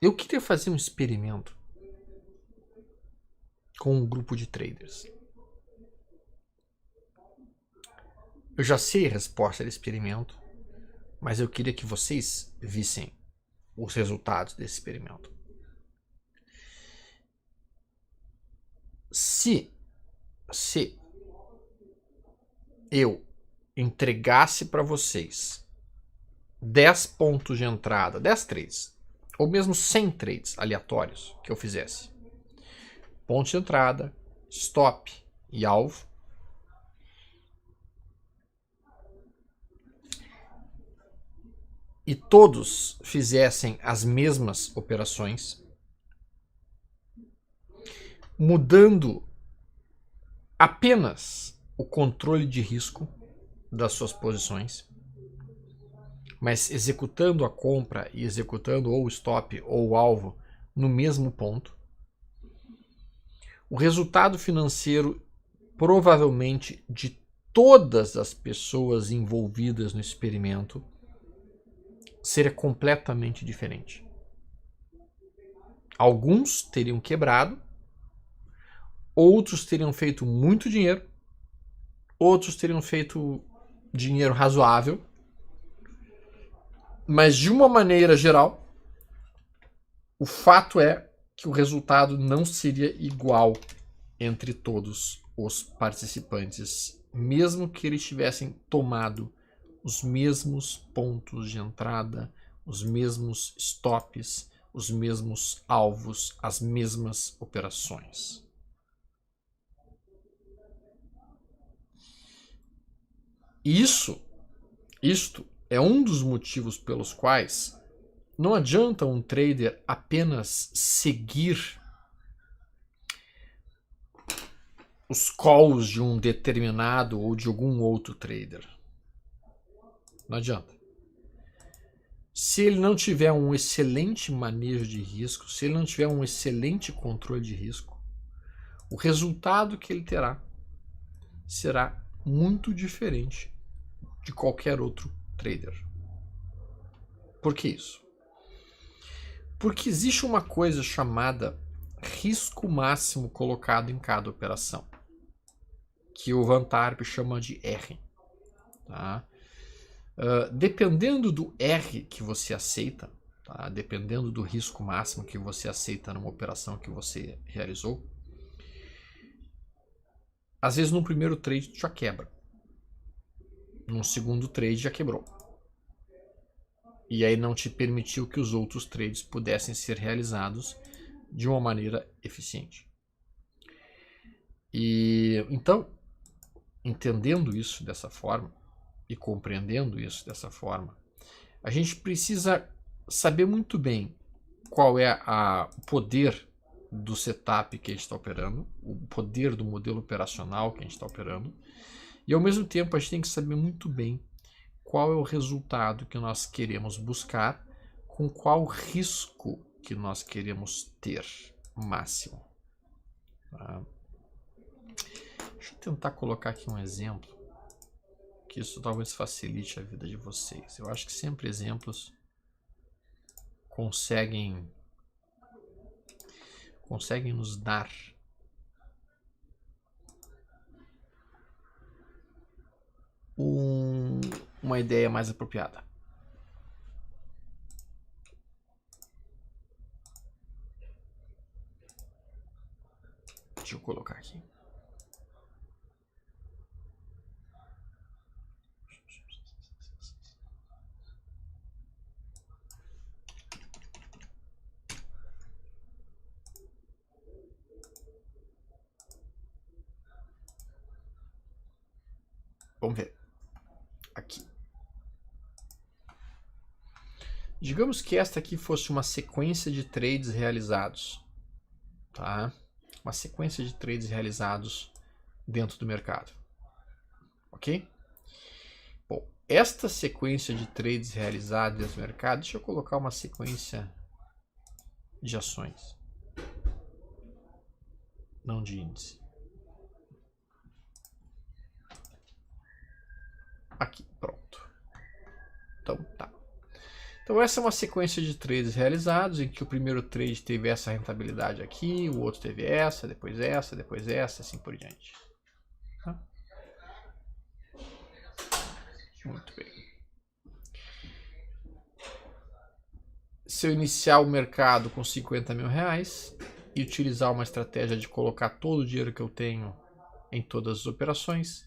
Eu queria fazer um experimento com um grupo de traders. Eu já sei a resposta do experimento, mas eu queria que vocês vissem os resultados desse experimento. Se eu entregasse para vocês 10 pontos de entrada, 10 trades, ou mesmo 100 trades aleatórios que eu fizesse, ponto de entrada, stop e alvo, e todos fizessem as mesmas operações, mudando apenas o controle de risco das suas posições, mas executando a compra e executando ou o stop ou o alvo no mesmo ponto, o resultado financeiro provavelmente de todas as pessoas envolvidas no experimento seria completamente diferente. Alguns teriam quebrado, outros teriam feito muito dinheiro, outros teriam feito dinheiro razoável, mas de uma maneira geral, o fato é que o resultado não seria igual entre todos os participantes, mesmo que eles tivessem tomado os mesmos pontos de entrada, os mesmos stops, os mesmos alvos, as mesmas operações. Isto é um dos motivos pelos quais não adianta um trader apenas seguir os calls de um determinado ou de algum outro trader. Não adianta. Se ele não tiver um excelente manejo de risco, se ele não tiver um excelente controle de risco, o resultado que ele terá será muito diferente de qualquer outro trader. Por que isso? Porque existe uma coisa chamada risco máximo colocado em cada operação, que o Van Tarp chama de R. Tá? Dependendo do R que você aceita, tá? Dependendo do risco máximo que você aceita numa operação que você realizou, às vezes no primeiro trade já quebra, no segundo trade já quebrou, e aí não te permitiu que os outros trades pudessem ser realizados de uma maneira eficiente. E então, entendendo isso dessa forma e compreendendo isso dessa forma, a gente precisa saber muito bem qual é o poder do setup que a gente está operando, o poder do modelo operacional que a gente está operando, e ao mesmo tempo a gente tem que saber muito bem qual é o resultado que nós queremos buscar, com qual risco que nós queremos ter máximo. Tá? Deixa eu tentar colocar aqui um exemplo, que isso talvez facilite a vida de vocês. Eu acho que sempre exemplos conseguem nos dar uma ideia mais apropriada. Deixa eu colocar aqui. Vamos ver. Aqui. Digamos que esta aqui fosse uma sequência de trades realizados. Tá? Uma sequência de trades realizados dentro do mercado. Ok? Bom, esta sequência de trades realizados dentro do mercado, deixa eu colocar uma sequência de ações, não de índice. Aqui, pronto. Então tá. Então essa é uma sequência de trades realizados em que o primeiro trade teve essa rentabilidade aqui, o outro teve essa, depois essa, assim por diante. Tá? Muito bem. Se eu iniciar o mercado com 50 mil reais e utilizar uma estratégia de colocar todo o dinheiro que eu tenho em todas as operações,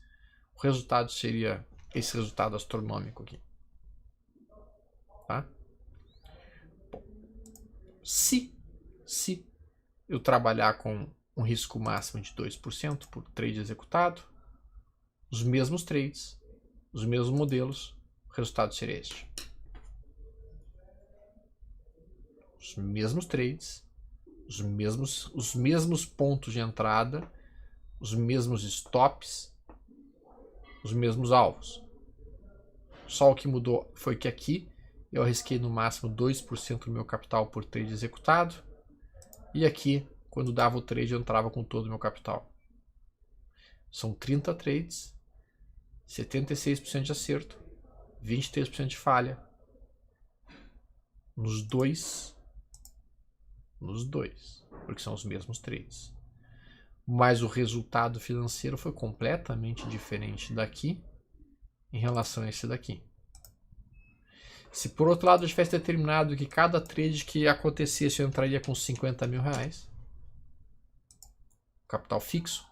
o resultado seria esse resultado astronômico aqui. Tá? Bom, se eu trabalhar com um risco máximo de 2% por trade executado, os mesmos trades, os mesmos modelos, o resultado seria este. Os mesmos trades, os mesmos pontos de entrada, os mesmos stops, os mesmos alvos. Só o que mudou foi que aqui eu arrisquei no máximo 2% do meu capital por trade executado, e aqui, quando dava o trade, eu entrava com todo o meu capital. São 30 trades, 76% de acerto, 23% de falha. Nos dois, porque são os mesmos trades. Mas o resultado financeiro foi completamente diferente daqui em relação a esse daqui. Se por outro lado eu tivesse determinado que cada trade que acontecesse eu entraria com 50 mil reais, capital fixo,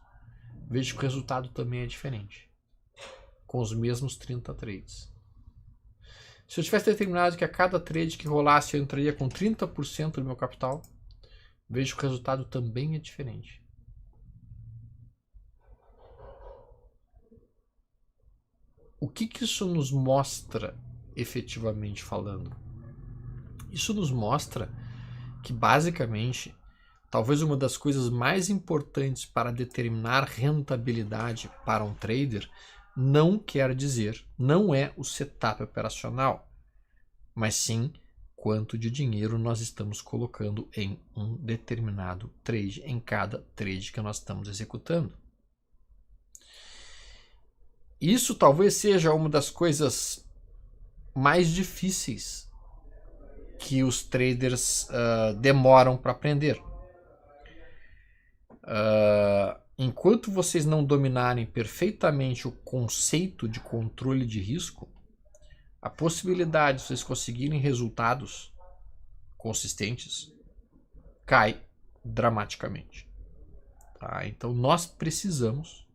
vejo que o resultado também é diferente, com os mesmos 30 trades. Se eu tivesse determinado que a cada trade que rolasse eu entraria com 30% do meu capital, vejo que o resultado também é diferente. O que isso nos mostra, efetivamente falando? Isso nos mostra que, basicamente, talvez uma das coisas mais importantes para determinar rentabilidade para um trader não quer dizer, não é o setup operacional, mas sim quanto de dinheiro nós estamos colocando em um determinado trade, em cada trade que nós estamos executando. Isso talvez seja uma das coisas mais difíceis que os traders demoram para aprender. Enquanto vocês não dominarem perfeitamente o conceito de controle de risco, a possibilidade de vocês conseguirem resultados consistentes cai dramaticamente. Tá? Então nós precisamos,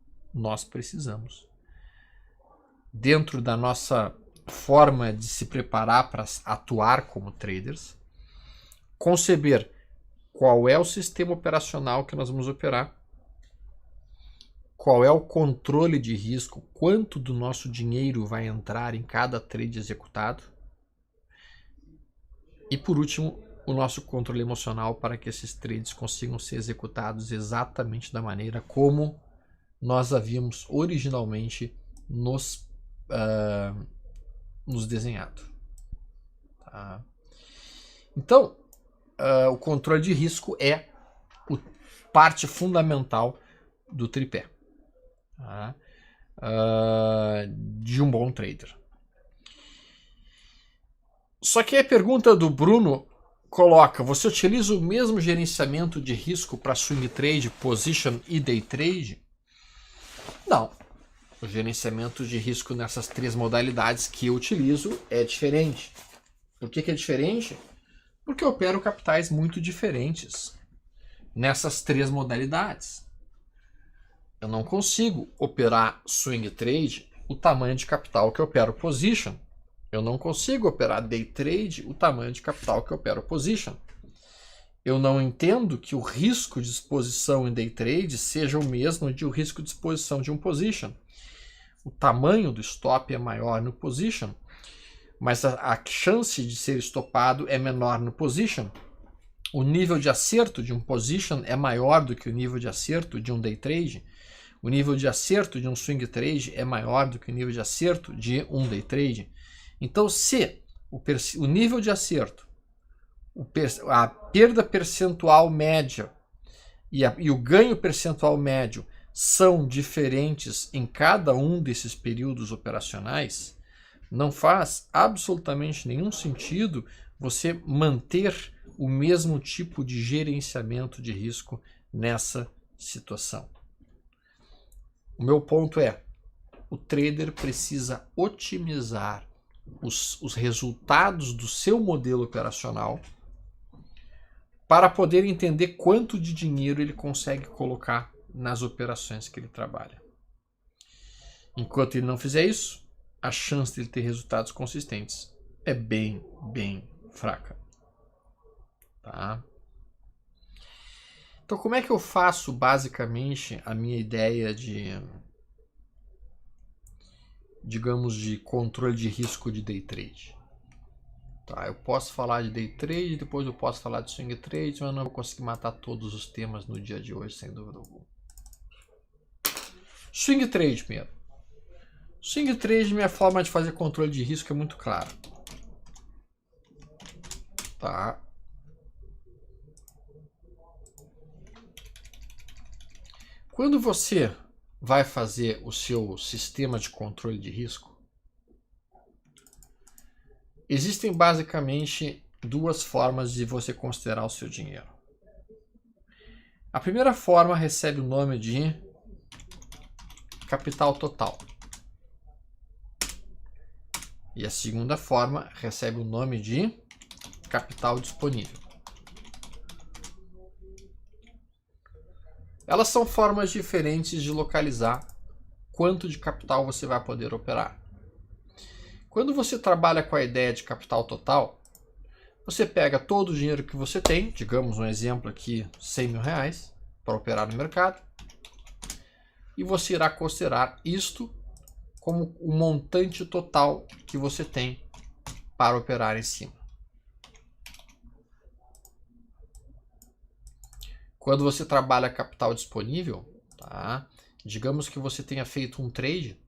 dentro da nossa forma de se preparar para atuar como traders, conceber qual é o sistema operacional que nós vamos operar, qual é o controle de risco, quanto do nosso dinheiro vai entrar em cada trade executado, e por último, o nosso controle emocional para que esses trades consigam ser executados exatamente da maneira como nós havíamos originalmente nos desenhado. Tá? Então, o controle de risco é parte fundamental do tripé, tá? De um bom trader. Só que a pergunta do Bruno coloca: você utiliza o mesmo gerenciamento de risco para swing trade, position e day trade? Não. O gerenciamento de risco nessas três modalidades que eu utilizo é diferente. Por que é diferente? Porque eu opero capitais muito diferentes nessas três modalidades. Eu não consigo operar swing trade o tamanho de capital que eu opero position. Eu não consigo operar day trade o tamanho de capital que eu opero position. Eu não entendo que o risco de exposição em day trade seja o mesmo de o risco de exposição de um position. O tamanho do stop é maior no position, mas a chance de ser estopado é menor no position. O nível de acerto de um position é maior do que o nível de acerto de um day trade. O nível de acerto de um swing trade é maior do que o nível de acerto de um day trade. Então, se o nível de acerto, a perda percentual média e o ganho percentual médio são diferentes em cada um desses períodos operacionais, Não faz absolutamente nenhum sentido você manter o mesmo tipo de gerenciamento de risco nessa situação. O meu ponto é, o trader precisa otimizar os resultados do seu modelo operacional para poder entender quanto de dinheiro ele consegue colocar nas operações que ele trabalha. Enquanto ele não fizer isso, a chance de ele ter resultados consistentes é bem fraca. Tá? Então, como é que eu faço basicamente a minha ideia de, digamos, de controle de risco de day trade? Tá, eu posso falar de day trade, depois eu posso falar de swing trade, mas eu não vou conseguir matar todos os temas no dia de hoje, sem dúvida alguma. Swing trade primeiro. Swing trade, minha forma de fazer controle de risco é muito clara. Tá? Quando você vai fazer o seu sistema de controle de risco, existem basicamente duas formas de você considerar o seu dinheiro. A primeira forma recebe o nome de capital total. E a segunda forma recebe o nome de capital disponível. Elas são formas diferentes de localizar quanto de capital você vai poder operar. Quando você trabalha com a ideia de capital total, você pega todo o dinheiro que você tem, digamos um exemplo aqui, 100 mil reais, para operar no mercado, e você irá considerar isto como o montante total que você tem para operar em cima. Quando você trabalha capital disponível, tá? Digamos que você tenha feito um trade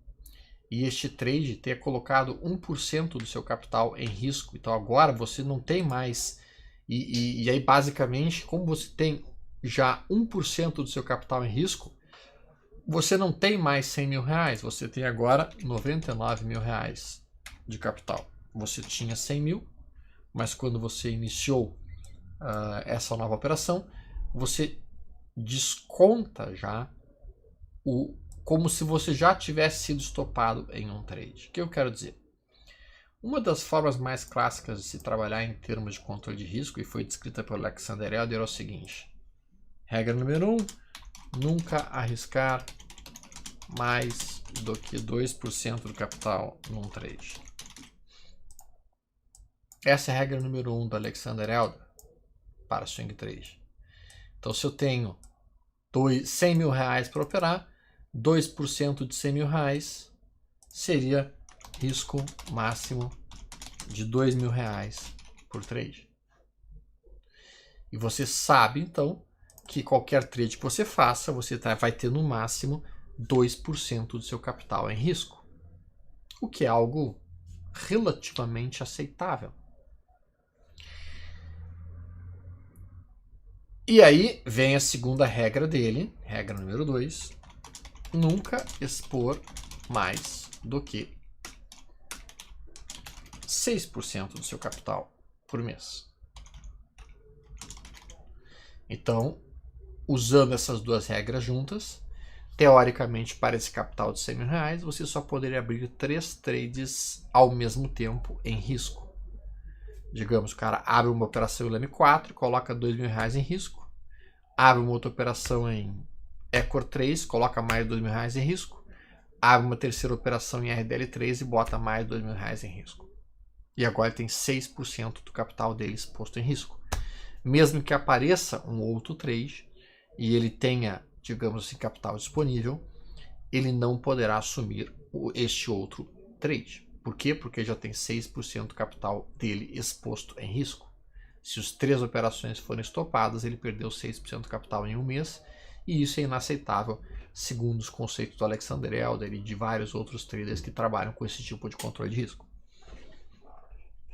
e este trade tenha colocado 1% do seu capital em risco. Então agora você não tem mais. E aí basicamente, como você tem já 1% do seu capital em risco, você não tem mais 100 mil reais, você tem agora 99 mil reais de capital. Você tinha 100 mil, mas quando você iniciou essa nova operação, você desconta já como se você já tivesse sido estopado em um trade. O que eu quero dizer? Uma das formas mais clássicas de se trabalhar em termos de controle de risco, e foi descrita pelo Alexander Elder, é o seguinte: regra número 1, nunca arriscar mais do que 2% do capital num trade. Essa é a regra número 1 do Alexander Elder para swing trade. Então, se eu tenho 100 mil reais para operar, 2% de 100 mil reais seria risco máximo de 2 mil reais por trade. E você sabe, então, que qualquer trade que você faça, você vai ter no máximo 2% do seu capital em risco, o que é algo relativamente aceitável. E aí vem a segunda regra dele, regra número 2, nunca expor mais do que 6% do seu capital por mês. Então, usando essas duas regras juntas, teoricamente, para esse capital de 100 mil reais, você só poderia abrir 3 trades ao mesmo tempo em risco. Digamos, o cara abre uma operação em LM4 e coloca 2 mil reais em risco. Abre uma outra operação em Ecor 3, coloca mais 2 mil reais em risco. Abre uma terceira operação em RDL3 e bota mais 2 mil reais em risco. E agora ele tem 6% do capital dele exposto em risco. Mesmo que apareça um outro trade e ele tenha, digamos assim, capital disponível, ele não poderá assumir este outro trade. Por quê? Porque já tem 6% do capital dele exposto em risco. Se as 3 operações forem estopadas, ele perdeu 6% do capital em um mês, e isso é inaceitável, segundo os conceitos do Alexander Elder e de vários outros traders que trabalham com esse tipo de controle de risco.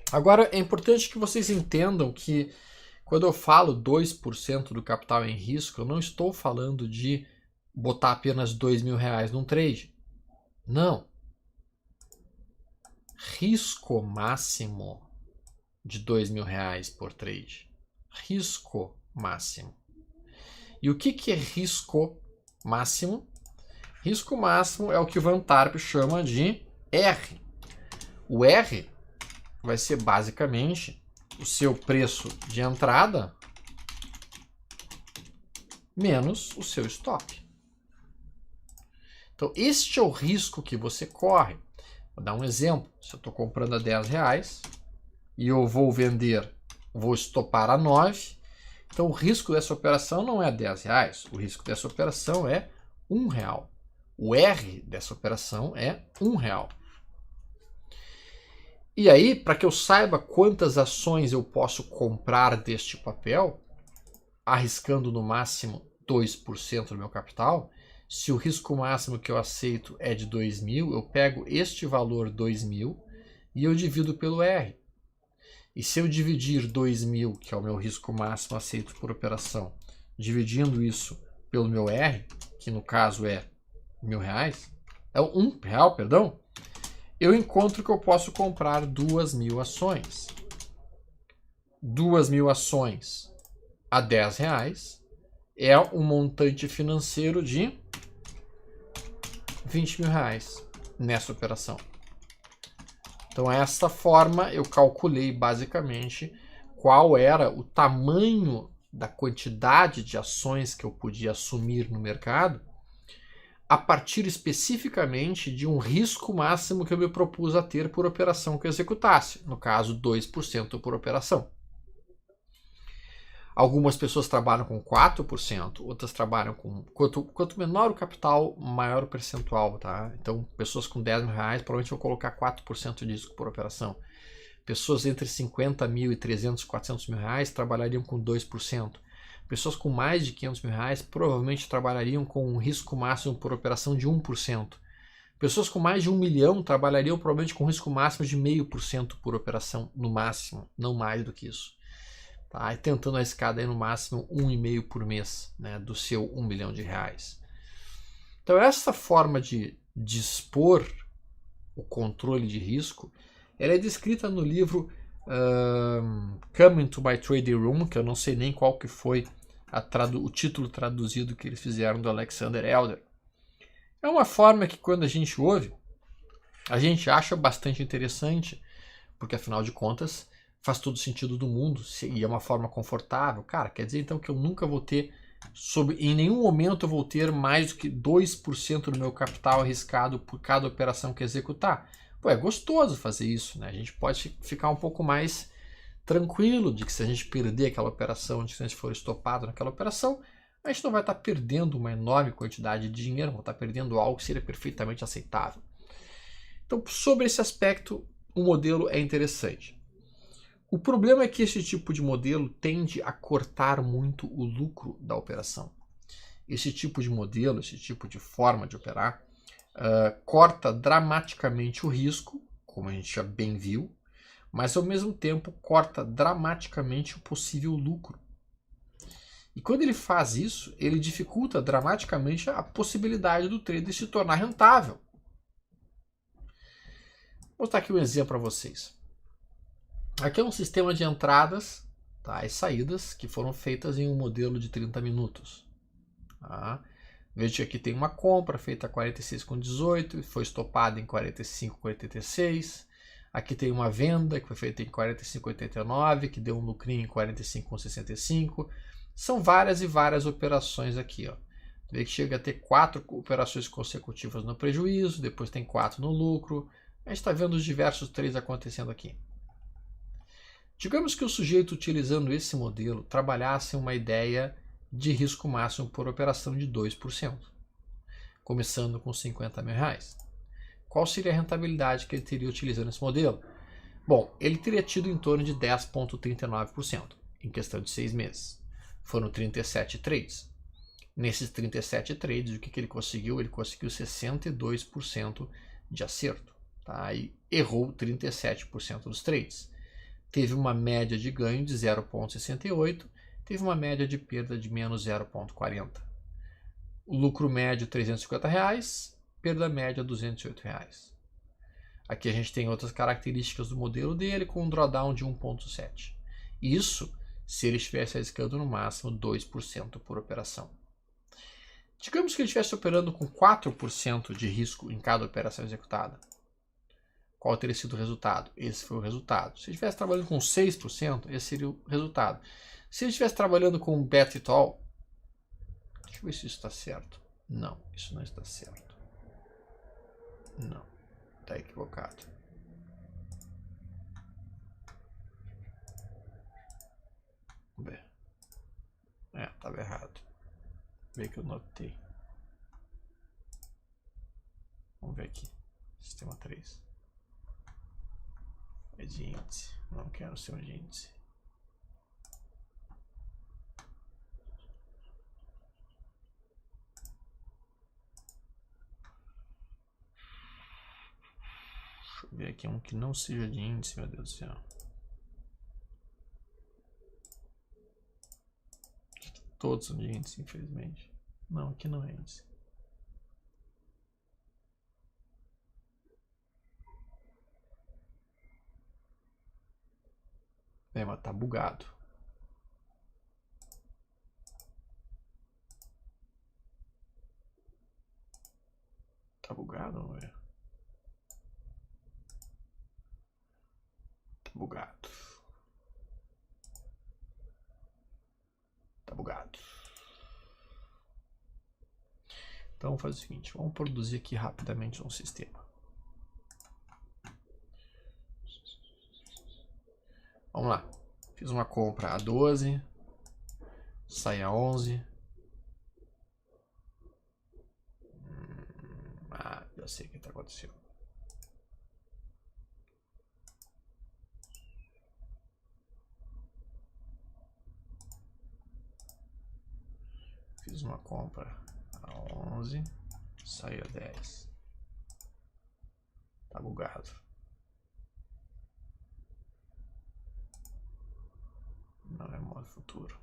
Agora, é importante que vocês entendam que quando eu falo 2% do capital em risco, eu não estou falando de botar apenas 2 mil reais num trade. Não. risco máximo de R$2.000 por trade. Risco máximo. E o que é risco máximo? Risco máximo é o que o Van Tarp chama de R. O R vai ser basicamente o seu preço de entrada menos o seu stop. Então, este é o risco que você corre. Vou dar um exemplo. Se eu estou comprando a R$10 e eu vou vender, vou estopar a 9, então o risco dessa operação não é R$10. O risco dessa operação é R$1. O R dessa operação é R$1. E aí, para que eu saiba quantas ações eu posso comprar deste papel, arriscando no máximo 2% do meu capital, se o risco máximo que eu aceito é de 2.000, eu pego este valor 2.000 e eu divido pelo R. E se eu dividir 2.000, que é o meu risco máximo aceito por operação, dividindo isso pelo meu R, que no caso é R$1.000, é R$1, perdão, eu encontro que eu posso comprar 2.000 ações. 2.000 ações a R$10 é um montante financeiro de R$20.000 nessa operação. Então, dessa forma, eu calculei basicamente qual era o tamanho da quantidade de ações que eu podia assumir no mercado a partir especificamente de um risco máximo que eu me propus a ter por operação que eu executasse, no caso 2% por operação. Algumas pessoas trabalham com 4%, outras trabalham com... Quanto menor o capital, maior o percentual, tá? Então, pessoas com R$10.000, provavelmente vou colocar 4% de risco por operação. Pessoas entre 50 mil e 300, 400 mil reais trabalhariam com 2%. Pessoas com mais de 500 mil reais provavelmente trabalhariam com um risco máximo por operação de 1%. Pessoas com mais de 1 milhão trabalhariam provavelmente com risco máximo de 0,5% por operação, no máximo, não mais do que isso. Tá? E tentando arriscar daí no máximo 1,5 por mês, né, do seu 1 milhão de reais. Então essa forma de dispor o controle de risco, ela é descrita no livro Come to My Trading Room, que eu não sei nem qual que foi o título traduzido que eles fizeram do Alexander Elder. É uma forma que quando a gente ouve, a gente acha bastante interessante, porque afinal de contas faz todo sentido do mundo e é uma forma confortável. Cara, quer dizer então que eu nunca vou ter, em nenhum momento eu vou ter mais do que 2% do meu capital arriscado por cada operação que executar. Pô, é gostoso fazer isso, né? A gente pode ficar um pouco mais tranquilo de que se a gente perder aquela operação, se a gente for estopado naquela operação, a gente não vai estar perdendo uma enorme quantidade de dinheiro, vai estar perdendo algo que seria perfeitamente aceitável. Então, sobre esse aspecto, o modelo é interessante. O problema é que esse tipo de modelo tende a cortar muito o lucro da operação. Esse tipo de modelo, esse tipo de forma de operar, corta dramaticamente o risco, como a gente já bem viu, mas ao mesmo tempo corta dramaticamente o possível lucro. E quando ele faz isso, ele dificulta dramaticamente a possibilidade do trader se tornar rentável. Vou mostrar aqui um exemplo para vocês. Aqui é um sistema de entradas, tá, e saídas que foram feitas em um modelo de 30 minutos. Tá? Veja que aqui tem uma compra feita a 46,18, foi estopada em 45,86. Aqui tem uma venda que foi feita em 45,89, que deu um lucrinho em 45,65. São várias e várias operações aqui. Ó. Vê que chega a ter 4 operações consecutivas no prejuízo, depois tem 4 no lucro. A gente está vendo os diversos trades acontecendo aqui. Digamos que o sujeito utilizando esse modelo trabalhasse uma ideia de risco máximo por operação de 2%, começando com 50 mil reais. Qual seria a rentabilidade que ele teria utilizando esse modelo? Bom, ele teria tido em torno de 10,39% em questão de 6 meses. Foram 37 trades. Nesses 37 trades, o que ele conseguiu? Ele conseguiu 62% de acerto. Tá? E errou 37% dos trades. Teve uma média de ganho de 0,68, teve uma média de perda de menos 0,40. O lucro médio R$ 350, perda média R$ 208. Aqui a gente tem outras características do modelo dele com um drawdown de 1,7. Isso se ele estivesse arriscando no máximo 2% por operação. Digamos que ele estivesse operando com 4% de risco em cada operação executada. Qual teria sido o resultado? Esse foi o resultado. Se ele estivesse trabalhando com 6%, esse seria o resultado. Se ele estivesse trabalhando com bet it all, deixa eu ver se isso está certo. Não, isso não está certo. Não, está equivocado. Vamos ver. Estava errado. Vê que eu notei. Vamos ver aqui. Sistema 3. É de índice. Não quero ser um de índice. Deixa eu ver aqui um que não seja de índice, meu Deus do céu. Todos são de índice, infelizmente. Não, aqui não é índice. Mas tá bugado. Tá bugado, não é? Tá bugado. Tá bugado. Então vamos fazer o seguinte, vamos produzir aqui rapidamente um sistema. Vamos lá. Fiz uma compra a 12, sai a 11. Já sei o que está acontecendo. Fiz uma compra a 11, sai a 10. Tá bugado. Não é modo futuro.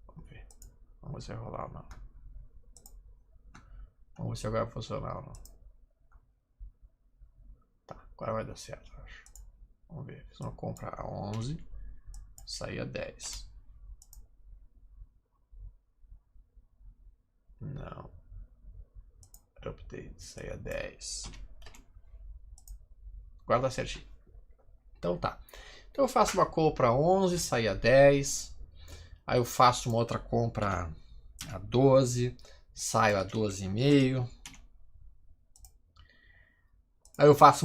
Vamos ver. Vamos ver se vai rolar ou não. Vamos ver se agora vai funcionar ou não. Tá, agora vai dar certo, eu acho. Vamos ver. Fiz uma compra a 11, sai a 10. Não. Update, sai a 10. Agora dá certinho. Então tá. Então eu faço uma compra a 11, sai a 10. Aí eu faço uma outra compra a 12, saio a 12,5. Aí eu faço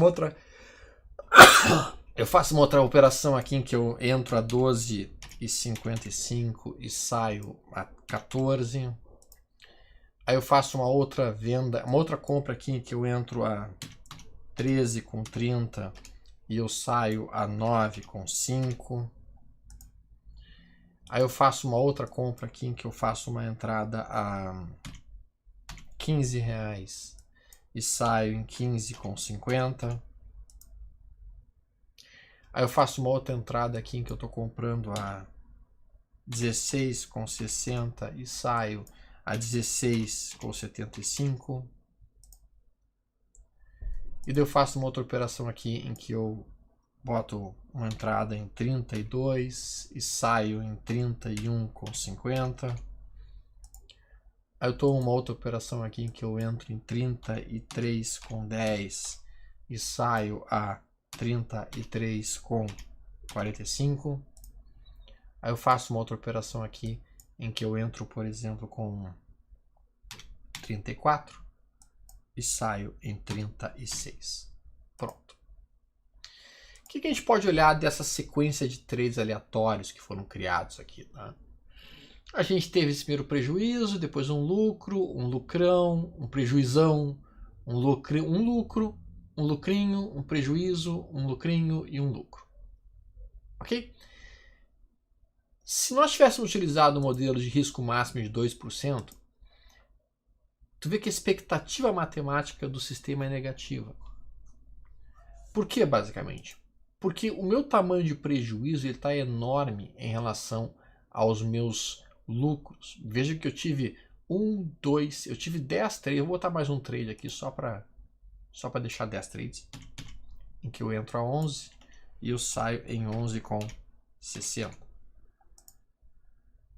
uma outra operação aqui em que eu entro a 12,55 e saio a 14. Aí eu faço uma outra venda, uma outra compra aqui em que eu entro a 13,30 e eu saio a 9,5. Aí eu faço uma outra compra aqui em que eu faço uma entrada a R$15 e saio em 15,50. Aí eu faço uma outra entrada aqui em que eu estou comprando a 16,60 e saio a 16,75. E daí eu faço uma outra operação aqui em que eu boto uma entrada em 32 e saio em 31,50. Aí eu tomo uma outra operação aqui em que eu entro em 33,10 e saio a 33,45. Aí eu faço uma outra operação aqui em que eu entro, por exemplo, com 34 e saio em 36. Pronto. O que a gente pode olhar dessa sequência de trades aleatórios que foram criados aqui, né? A gente teve esse primeiro prejuízo, depois um lucro, um lucrão, um prejuizão, um lucro, um lucrinho, um prejuízo, um lucrinho e um lucro. Ok? Se nós tivéssemos utilizado o modelo de risco máximo de 2%, tu vê que a expectativa matemática do sistema é negativa. Por que, basicamente? Porque o meu tamanho de prejuízo está enorme em relação aos meus lucros. Veja que eu tive 1, 2, eu tive 10 trades. Eu vou botar mais um trade aqui só para deixar 10 trades. Em que eu entro a 11 e eu saio em 11,60.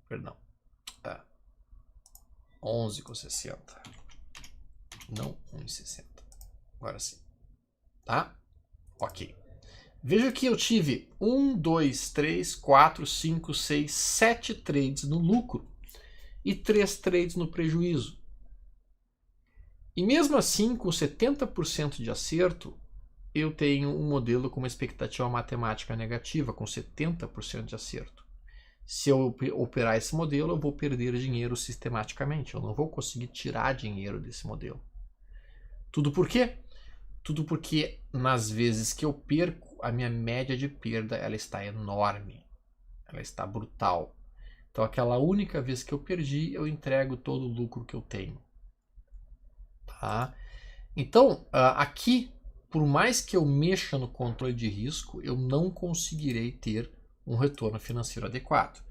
Perdão. 11,60. Não 1,60. Agora sim. Tá? Ok. Veja que eu tive 1, 2, 3, 4, 5, 6, 7 trades no lucro e 3 trades no prejuízo. E mesmo assim, com 70% de acerto, eu tenho um modelo com uma expectativa matemática negativa, com 70% de acerto. Se eu operar esse modelo, eu vou perder dinheiro sistematicamente. Eu não vou conseguir tirar dinheiro desse modelo. Tudo por quê? Tudo porque nas vezes que eu perco, a minha média de perda ela está enorme. Ela está brutal. Então, aquela única vez que eu perdi, eu entrego todo o lucro que eu tenho. Tá? Então, aqui, por mais que eu mexa no controle de risco, eu não conseguirei ter um retorno financeiro adequado.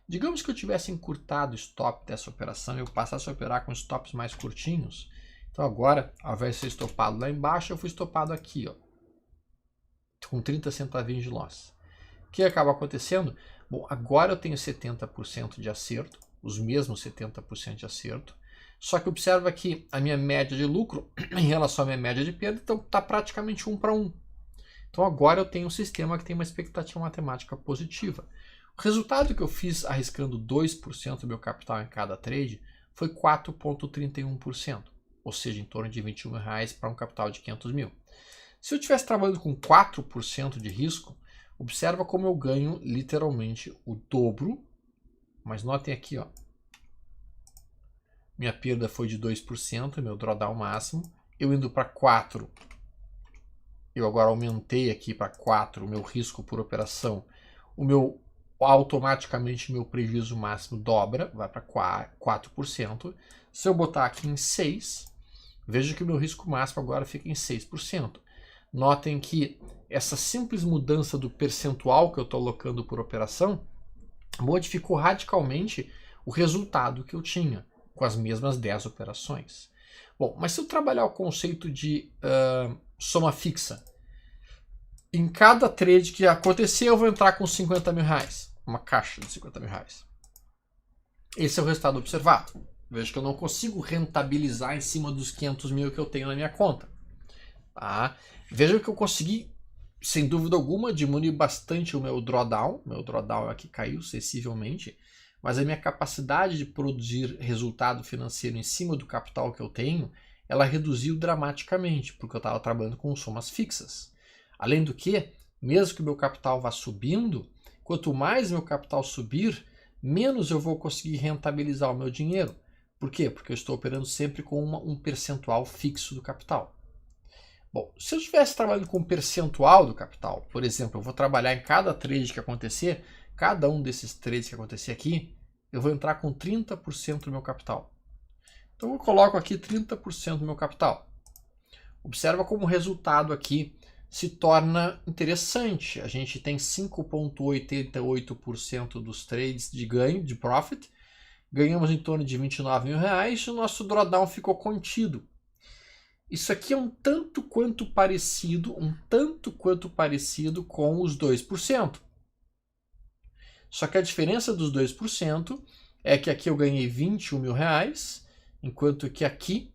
Digamos que eu tivesse encurtado o stop dessa operação e eu passasse a operar com stops mais curtinhos. Então agora, ao invés de ser estopado lá embaixo, eu fui estopado aqui, ó, com 30 centavinhos de loss. O que acaba acontecendo? Bom, agora eu tenho 70% de acerto, os mesmos 70% de acerto, só que observa que a minha média de lucro em relação à minha média de perda está praticamente 1 para 1. Então agora eu tenho um sistema que tem uma expectativa matemática positiva. O resultado que eu fiz arriscando 2% do meu capital em cada trade foi 4,31%, ou seja, em torno de R$21 para um capital de 500 mil. Se eu estivesse trabalhando com 4% de risco, observa como eu ganho literalmente o dobro, mas notem aqui, ó, minha perda foi de 2%, meu drawdown máximo, eu indo para 4%, eu agora aumentei aqui para 4 o meu risco por operação, automaticamente meu prejuízo máximo dobra, vai para 4%. Se eu botar aqui em 6, veja que o meu risco máximo agora fica em 6%. Notem que essa simples mudança do percentual que eu estou alocando por operação modificou radicalmente o resultado que eu tinha com as mesmas 10 operações. Bom, mas se eu trabalhar o conceito de soma fixa, em cada trade que acontecer eu vou entrar com 50 mil reais, uma caixa de 50 mil reais. Esse é o resultado observado. Veja que eu não consigo rentabilizar em cima dos 500 mil que eu tenho na minha conta. Tá? Veja que eu consegui, sem dúvida alguma, diminuir bastante o meu drawdown. Meu drawdown aqui caiu sensivelmente, mas a minha capacidade de produzir resultado financeiro em cima do capital que eu tenho, ela reduziu dramaticamente, porque eu estava trabalhando com somas fixas. Além do que, mesmo que o meu capital vá subindo, quanto mais meu capital subir, menos eu vou conseguir rentabilizar o meu dinheiro. Por quê? Porque eu estou operando sempre com um percentual fixo do capital. Bom, se eu estivesse trabalhando com um percentual do capital, por exemplo, eu vou trabalhar em cada trade que acontecer, cada um desses trades que acontecer aqui, eu vou entrar com 30% do meu capital. Então eu coloco aqui 30% do meu capital. Observa como o resultado aqui se torna interessante. A gente tem 5,88% dos trades de ganho, de profit. Ganhamos em torno de 29 mil reais e o nosso drawdown ficou contido. Isso aqui é um tanto quanto parecido com os 2%. Só que a diferença dos 2% é que aqui eu ganhei 21 mil reais, enquanto que aqui,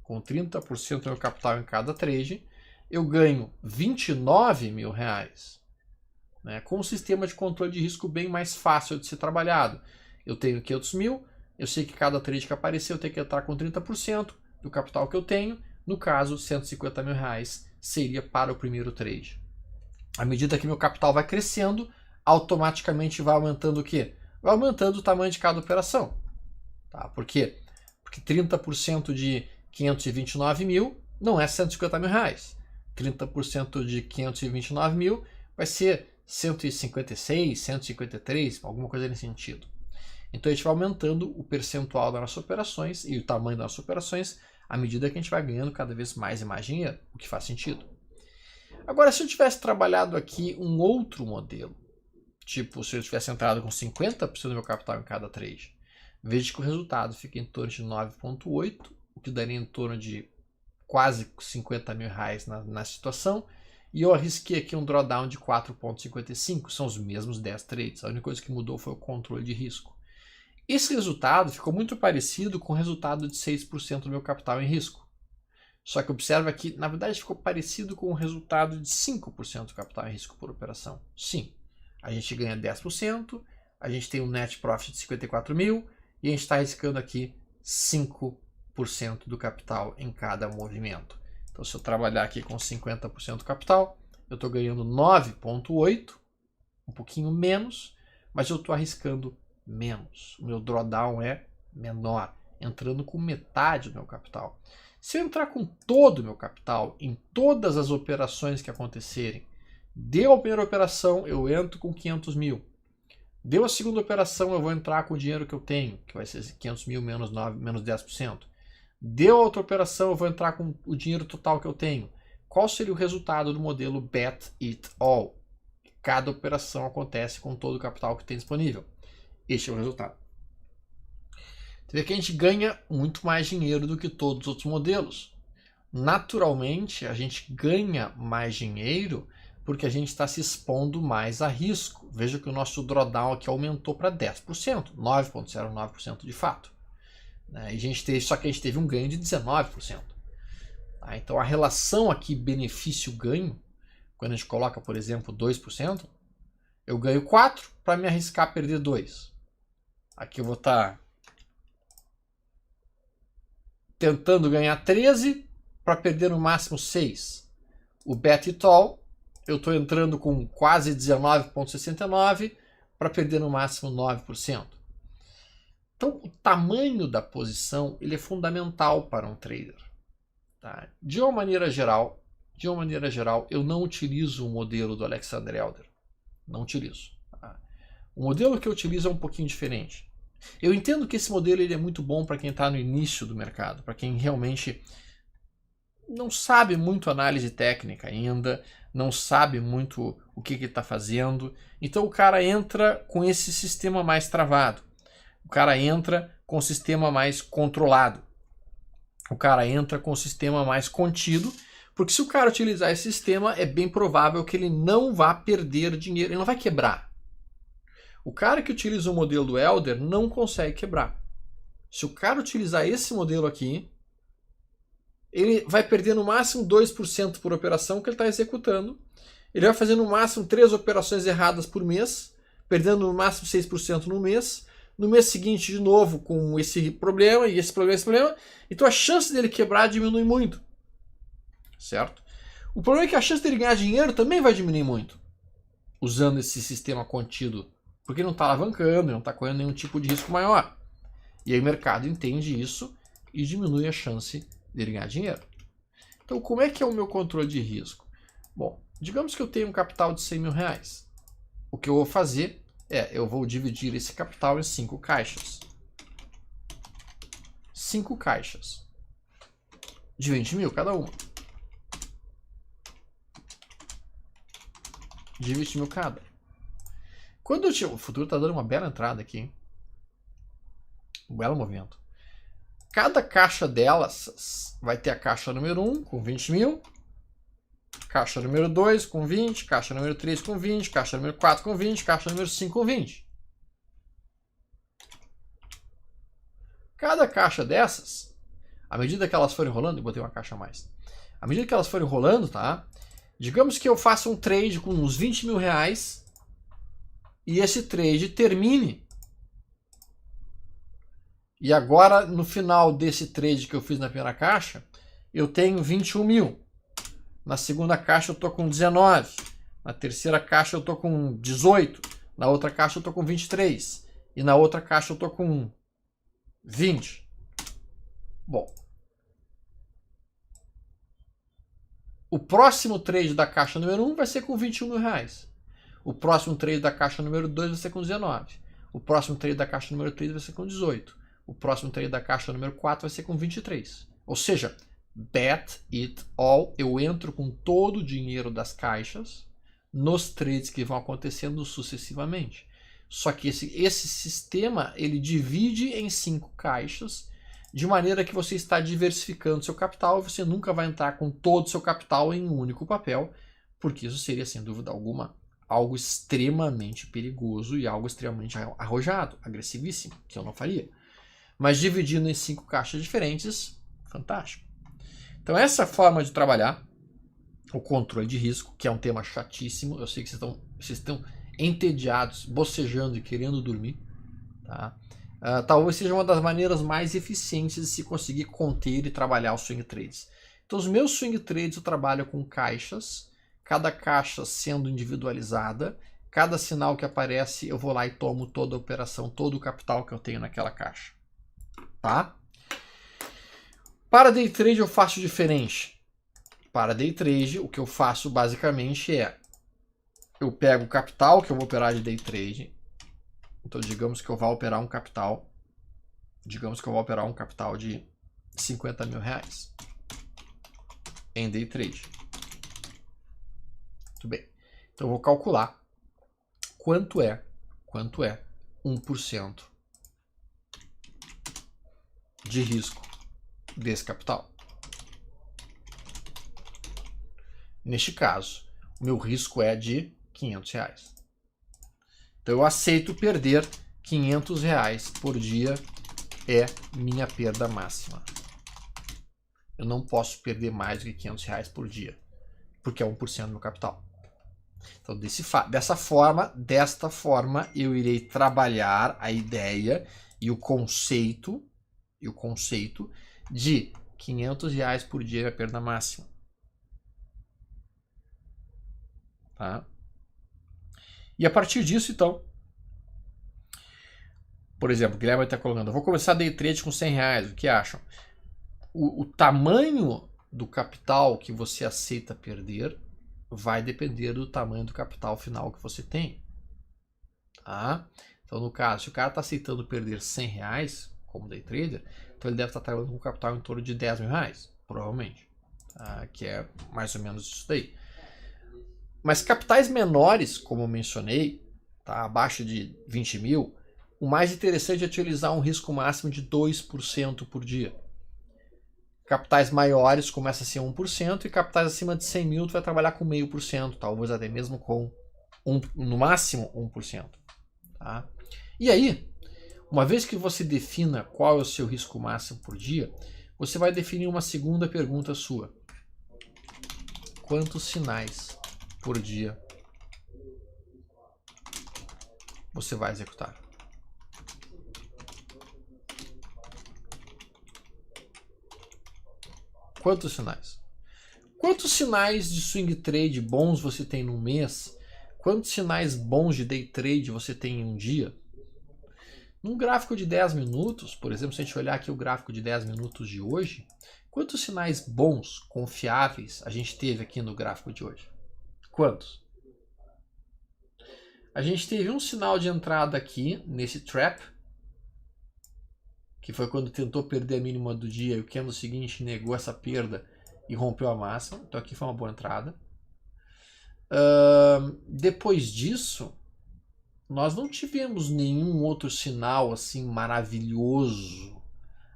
com 30% do meu capital em cada trade, eu ganho 29 mil reais, né, com um sistema de controle de risco bem mais fácil de ser trabalhado. Eu tenho 500 mil, eu sei que cada trade que aparecer eu tenho que entrar com 30% do capital que eu tenho. No caso, 150 mil reais seria para o primeiro trade. À medida que meu capital vai crescendo, automaticamente vai aumentando o quê? Vai aumentando o tamanho de cada operação. Tá? Por quê? Porque 30% de 529 mil não é 150 mil reais. 30% de 529 mil vai ser 156, 153, alguma coisa nesse sentido. Então a gente vai aumentando o percentual das nossas operações e o tamanho das nossas operações à medida que a gente vai ganhando cada vez mais e mais dinheiro, o que faz sentido. Agora, se eu tivesse trabalhado aqui um outro modelo, tipo, se eu tivesse entrado com 50% do meu capital em cada trade, veja que o resultado fica em torno de 9,8, o que daria em torno de quase 50 mil reais na situação, e eu arrisquei aqui um drawdown de 4,55, são os mesmos 10 trades, a única coisa que mudou foi o controle de risco. Esse resultado ficou muito parecido com o resultado de 6% do meu capital em risco. Só que observa que, na verdade, ficou parecido com o resultado de 5% do capital em risco por operação. Sim, a gente ganha 10%, a gente tem um net profit de 54 mil e a gente está arriscando aqui 5% do capital em cada movimento. Então, se eu trabalhar aqui com 50% do capital, eu estou ganhando 9,8, um pouquinho menos, mas eu estou arriscando menos. O meu drawdown é menor, entrando com metade do meu capital. Se eu entrar com todo o meu capital em todas as operações que acontecerem, deu a primeira operação, eu entro com 500 mil. Deu a segunda operação, eu vou entrar com o dinheiro que eu tenho, que vai ser 500 mil menos 10%. Deu a outra operação, eu vou entrar com o dinheiro total que eu tenho. Qual seria o resultado do modelo Bet It All? Cada operação acontece com todo o capital que tem disponível. Este é o resultado. Você vê que a gente ganha muito mais dinheiro do que todos os outros modelos. Naturalmente, a gente ganha mais dinheiro porque a gente está se expondo mais a risco. Veja que o nosso drawdown aqui aumentou para 10%, 9,09% de fato. Só que a gente teve um ganho de 19%. Então a relação aqui benefício-ganho, quando a gente coloca, por exemplo, 2%, eu ganho 4 para me arriscar a perder 2. Aqui eu vou estar tentando ganhar 13 para perder no máximo 6. O Bet It All, eu estou entrando com quase 19,69 para perder no máximo 9%. Então, o tamanho da posição ele é fundamental para um trader. Tá? De uma maneira geral, eu não utilizo o modelo do Alexander Elder. Não utilizo. Tá? O modelo que eu utilizo é um pouquinho diferente. Eu entendo que esse modelo ele é muito bom para quem está no início do mercado, para quem realmente não sabe muito análise técnica ainda, não sabe muito o que ele está fazendo. Então o cara entra com esse sistema mais travado. O cara entra com o sistema mais controlado. O cara entra com o sistema mais contido, porque se o cara utilizar esse sistema, é bem provável que ele não vá perder dinheiro, ele não vai quebrar. O cara que utiliza o modelo do Elder não consegue quebrar. Se o cara utilizar esse modelo aqui, ele vai perder no máximo 2% por operação que ele está executando. Ele vai fazer no máximo 3 operações erradas por mês, perdendo no máximo 6% no mês. No mês seguinte, de novo, com esse problema e esse problema. Então a chance dele quebrar diminui muito. Certo? O problema é que a chance dele ganhar dinheiro também vai diminuir muito, usando esse sistema contido. Porque não está alavancando, não está correndo nenhum tipo de risco maior. E aí o mercado entende isso e diminui a chance dele ganhar dinheiro. Então, como é que é o meu controle de risco? Bom, digamos que eu tenho um capital de 100 mil reais. O que eu vou fazer eu vou dividir esse capital em 5 caixas. 5 caixas. De 20 mil cada uma. De 20 mil cada. Quando o futuro está dando uma bela entrada aqui, hein? Um belo movimento. Cada caixa delas vai ter a caixa número 1 com 20 mil, caixa número 2 com 20, caixa número 3 com 20, caixa número 4 com 20, caixa número 5 com 20. Cada caixa dessas, à medida que elas forem rolando, eu botei uma caixa a mais. À medida que elas forem rolando, tá? Digamos que eu faça um trade com uns 20 mil reais e esse trade termine. E agora, no final desse trade que eu fiz na primeira caixa, eu tenho 21 mil. Na segunda caixa eu estou com 19. Na terceira caixa eu estou com 18. Na outra caixa eu estou com 23. E na outra caixa eu estou com 20. Bom. O próximo trade da caixa número 1 vai ser com 21 mil reais. O próximo trade da caixa número 2 vai ser com 19. O próximo trade da caixa número 3 vai ser com 18. O próximo trade da caixa número 4 vai ser com 23. Ou seja, Bet It All, eu entro com todo o dinheiro das caixas nos trades que vão acontecendo sucessivamente. Só que esse sistema ele divide em 5 caixas, de maneira que você está diversificando seu capital, você nunca vai entrar com todo o seu capital em um único papel, porque isso seria, sem dúvida alguma, algo extremamente perigoso e algo extremamente arrojado, agressivíssimo, que eu não faria. Mas dividindo em 5 caixas diferentes, fantástico. Então essa forma de trabalhar o controle de risco, que é um tema chatíssimo, eu sei que vocês estão entediados, bocejando e querendo dormir, tá? Talvez seja uma das maneiras mais eficientes de se conseguir conter e trabalhar os swing trades. Então os meus swing trades eu trabalho com caixas, cada caixa sendo individualizada, cada sinal que aparece eu vou lá e tomo toda a operação, todo o capital que eu tenho naquela caixa, tá? Para day trade eu faço diferente. Para day trade o que eu faço basicamente é eu pego o capital que eu vou operar de day trade. Então, digamos que eu vou operar um capital. Digamos que eu vou operar um capital de 50 mil reais em day trade. Muito bem. Então, eu vou calcular quanto é 1% de risco desse capital. Neste caso, o meu risco é de 500 reais. Então eu aceito perder 500 reais por dia, é minha perda máxima. Eu não posso perder mais do que 500 reais por dia, porque é 1% do meu capital. Então desta forma eu irei trabalhar a ideia e o conceito de 500 reais por dia é a perda máxima. Tá? E a partir disso, então, por exemplo, o Guilherme está colocando, eu vou começar day trade com 100 reais, o que acham? O tamanho do capital que você aceita perder vai depender do tamanho do capital final que você tem. Tá? Então, no caso, se o cara está aceitando perder 100 reais como day trader, então ele deve estar trabalhando com um capital em torno de 10 mil reais, provavelmente. Tá? Que é mais ou menos isso daí. Mas capitais menores, como eu mencionei, tá, abaixo de 20 mil, o mais interessante é utilizar um risco máximo de 2% por dia. Capitais maiores começa a ser 1% e capitais acima de 100 mil tu vai trabalhar com 0,5%, talvez até mesmo com no máximo 1%. Tá? E aí, uma vez que você defina qual é o seu risco máximo por dia, você vai definir uma segunda pergunta sua. Quantos sinais por dia você vai executar? Quantos sinais? Quantos sinais de swing trade bons você tem num mês? Quantos sinais bons de day trade você tem em um dia? Num gráfico de 10 minutos, por exemplo, se a gente olhar aqui o gráfico de 10 minutos de hoje, quantos sinais bons, confiáveis a gente teve aqui no gráfico de hoje? Quantos? A gente teve um sinal de entrada aqui nesse trap, que foi quando tentou perder a mínima do dia e o candle seguinte negou essa perda e rompeu a máxima. Então aqui foi uma boa entrada. Depois disso, nós não tivemos nenhum outro sinal assim maravilhoso,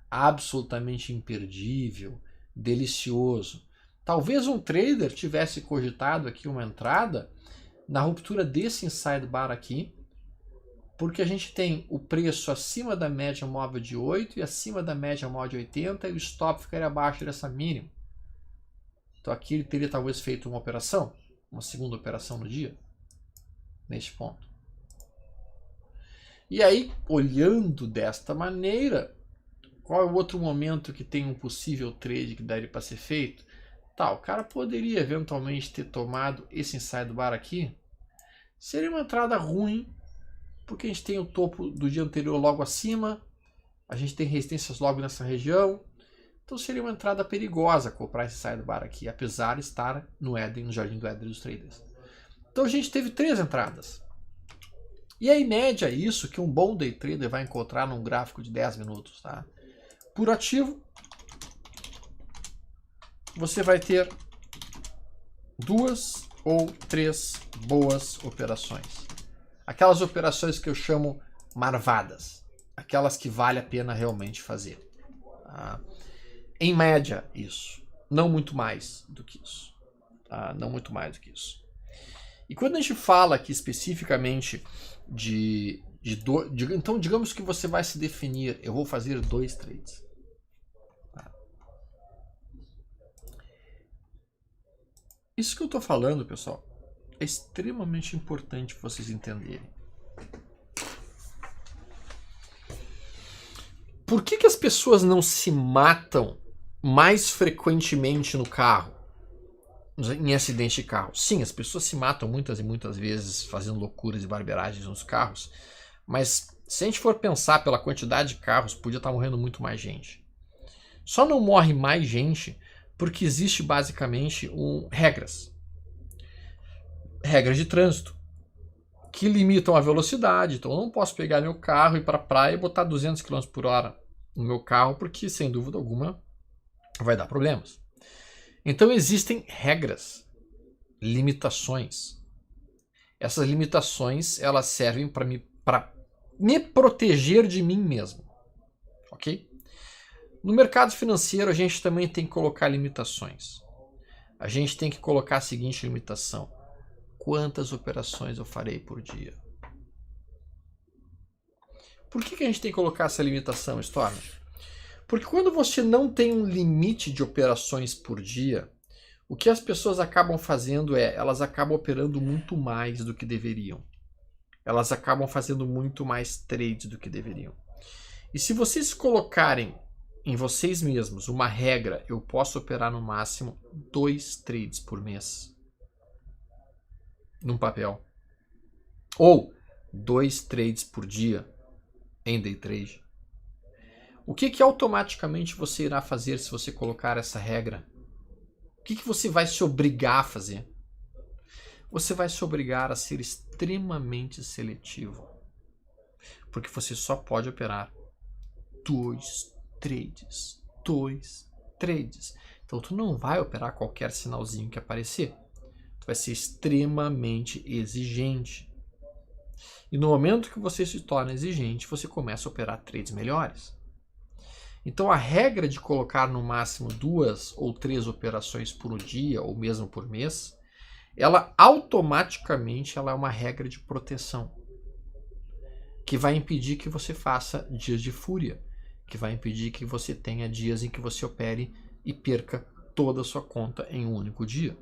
absolutamente imperdível, delicioso. Talvez um trader tivesse cogitado aqui uma entrada na ruptura desse inside bar aqui, porque a gente tem o preço acima da média móvel de 8 e acima da média móvel de 80 e o stop ficaria abaixo dessa mínima. Então aqui ele teria talvez feito uma operação, uma segunda operação no dia, neste ponto. E aí, olhando desta maneira, qual é o outro momento que tem um possível trade que daria para ser feito? Tá, o cara poderia eventualmente ter tomado esse inside bar aqui. Seria uma entrada ruim, porque a gente tem o topo do dia anterior logo acima, a gente tem resistências logo nessa região, então seria uma entrada perigosa comprar esse sidebar aqui, apesar de estar no Éden, no jardim do Éden dos traders. Então a gente teve 3 entradas. E é em média isso que um bom day trader vai encontrar num gráfico de 10 minutos. Tá? Por ativo, você vai ter 2 ou 3 boas operações. Aquelas operações que eu chamo marvadas. Aquelas que vale a pena realmente fazer. Tá? Em média, isso. Não muito mais do que isso. Tá? Não muito mais do que isso. E quando a gente fala aqui especificamente então, digamos que você vai se definir, eu vou fazer 2 trades. Tá? Isso que eu estou falando, pessoal, é extremamente importante vocês entenderem. Por que as pessoas não se matam mais frequentemente no carro? Em acidente de carro? Sim, as pessoas se matam muitas e muitas vezes fazendo loucuras e barberagens nos carros, mas se a gente for pensar pela quantidade de carros, podia estar morrendo muito mais gente. Só não morre mais gente porque existe basicamente regras. Regras de trânsito que limitam a velocidade. Então eu não posso pegar meu carro e ir para a praia e botar 200 km por hora no meu carro, porque sem dúvida alguma vai dar problemas. Então existem regras, limitações. Essas limitações elas servem para me proteger de mim mesmo, ok? No mercado financeiro a gente também tem que colocar limitações. A gente tem que colocar a seguinte limitação: quantas operações eu farei por dia? Por que a gente tem que colocar essa limitação, Storm? Porque quando você não tem um limite de operações por dia, o que as pessoas acabam fazendo elas acabam operando muito mais do que deveriam. Elas acabam fazendo muito mais trades do que deveriam. E se vocês colocarem em vocês mesmos uma regra, eu posso operar no máximo 2 trades por mês num papel, ou 2 trades por dia em day trade, o que automaticamente você irá fazer se você colocar essa regra? O que você vai se obrigar a fazer? Você vai se obrigar a ser extremamente seletivo. Porque você só pode operar 2 trades. 2 trades. Então tu não vai operar qualquer sinalzinho que aparecer. Tu vai ser extremamente exigente. E no momento que você se torna exigente, você começa a operar trades melhores. Então a regra de colocar no máximo 2 ou 3 operações por dia ou mesmo por mês, ela automaticamente é uma regra de proteção que vai impedir que você faça dias de fúria, que vai impedir que você tenha dias em que você opere e perca toda a sua conta em um único dia.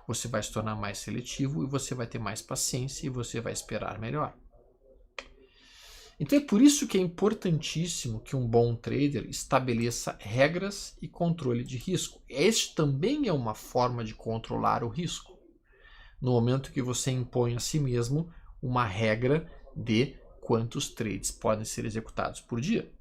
Você vai se tornar mais seletivo e você vai ter mais paciência e você vai esperar melhor. Então é por isso que é importantíssimo que um bom trader estabeleça regras e controle de risco. Este também é uma forma de controlar o risco. No momento que você impõe a si mesmo uma regra de quantos trades podem ser executados por dia.